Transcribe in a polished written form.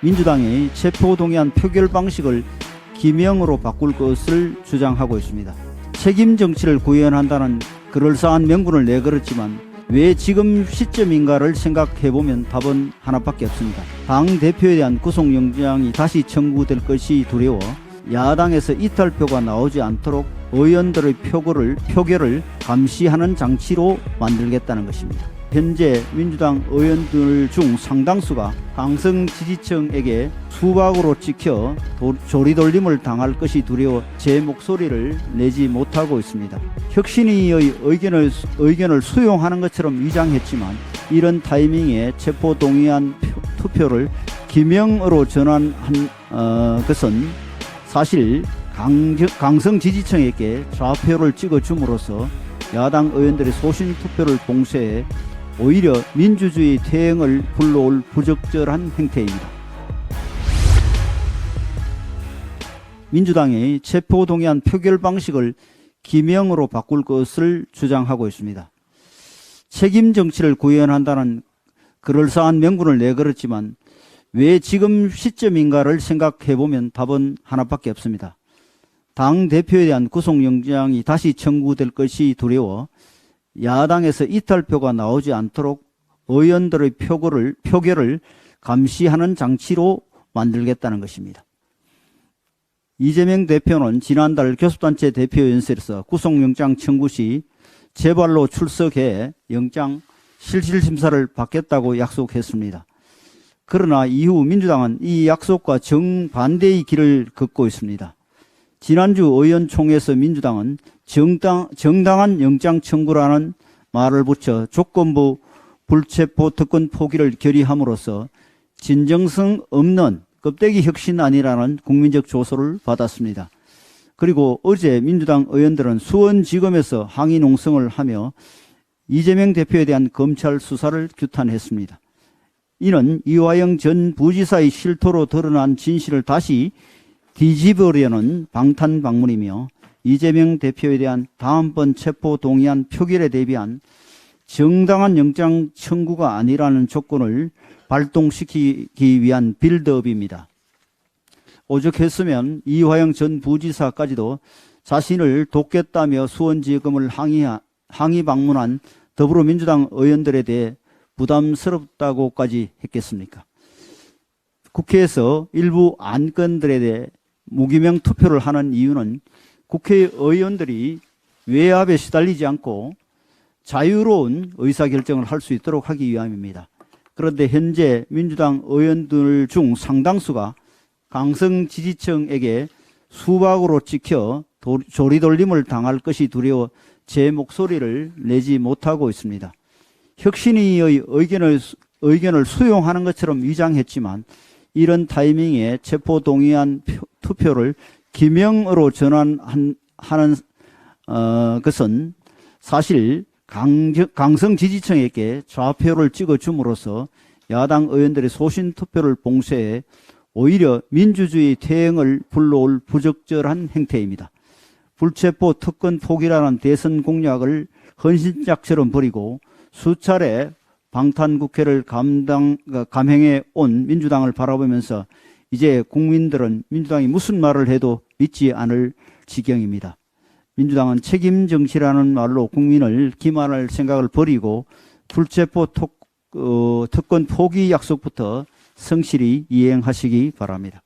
민주당이 체포동의안 표결 방식을 기명으로 바꿀 것을 주장하고 있습니다. 책임 정치를 구현한다는 그럴싸한 명분을 내걸었지만 왜 지금 시점인가를 생각해보면 답은 하나밖에 없습니다. 당대표에 대한 구속영장이 다시 청구될 것이 두려워 야당에서 이탈표가 나오지 않도록 의원들의 표결을 감시하는 장치로 만들겠다는 것입니다. 현재 민주당 의원들 중 상당수가 강성 지지층에게 수박으로 찍혀 조리돌림을 당할 것이 두려워 제 목소리를 내지 못하고 있습니다. 혁신위의 의견을 수용하는 것처럼 위장했지만 이런 타이밍에 체포동의안 투표를 기명으로 전환한 것은 사실 강성 지지층에게 좌표를 찍어줌으로써 야당 의원들의 소신 투표를 봉쇄해 오히려 민주주의 퇴행을 불러올 부적절한 행태입니다. 민주당이 체포동의안 표결 방식을 기명으로 바꿀 것을 주장하고 있습니다. 책임 정치를 구현한다는 그럴싸한 명분을 내걸었지만 왜 지금 시점인가를 생각해보면 답은 하나밖에 없습니다. 당대표에 대한 구속영장이 다시 청구될 것이 두려워 야당에서 이탈표가 나오지 않도록 의원들의 표결을 감시하는 장치로 만들겠다는 것입니다. 이재명 대표는 지난달 교섭단체 대표연설에서 구속영장 청구 시 제발로 출석해 영장 실질심사를 받겠다고 약속했습니다. 그러나 이후 민주당은 이 약속과 정반대의 길을 걷고 있습니다. 지난주 의원총회에서 민주당은 정당한 영장 청구라는 말을 붙여 조건부 불체포 특권 포기를 결의함으로써 진정성 없는 껍데기 혁신안이라는 국민적 조소를 받았습니다. 그리고 어제 민주당 의원들은 수원지검에서 항의 농성을 하며 이재명 대표에 대한 검찰 수사를 규탄했습니다. 이는 이화영 전 부지사의 실토로 드러난 진실을 다시 뒤집으려는 방탄방문이며 이재명 대표에 대한 다음번 체포동의안 표결에 대비한 정당한 영장 청구가 아니라는 조건을 발동시키기 위한 빌드업입니다. 오죽했으면 이화영 전 부지사까지도 자신을 돕겠다며 수원지검을 항의 방문한 더불어민주당 의원들에 대해 부담스럽다고까지 했겠습니까? 국회에서 일부 안건들에 대해 무기명 투표를 하는 이유는 국회의원들이 외압에 시달리지 않고 자유로운 의사결정을 할 수 있도록 하기 위함입니다. 그런데 현재 민주당 의원들 중 상당수가 강성 지지층에게 수박으로 찍혀 조리돌림을 당할 것이 두려워 제 목소리를 내지 못하고 있습니다. 혁신위의 의견을 수용하는 것처럼 위장했지만 이런 타이밍에 체포동의안 투표를 기명으로 전환하는 것은 사실 강성 지지층에게 좌표를 찍어줌으로써 야당 의원들의 소신 투표를 봉쇄해 오히려 민주주의 퇴행을 불러올 부적절한 행태입니다. 불체포 특권 포기라는 대선 공약을 헌신짝처럼 버리고 수차례 방탄국회를 감행해 온 민주당을 바라보면서 이제 국민들은 민주당이 무슨 말을 해도 믿지 않을 지경입니다. 민주당은 책임 정치라는 말로 국민을 기만할 생각을 버리고 불체포 특권 포기 약속부터 성실히 이행하시기 바랍니다.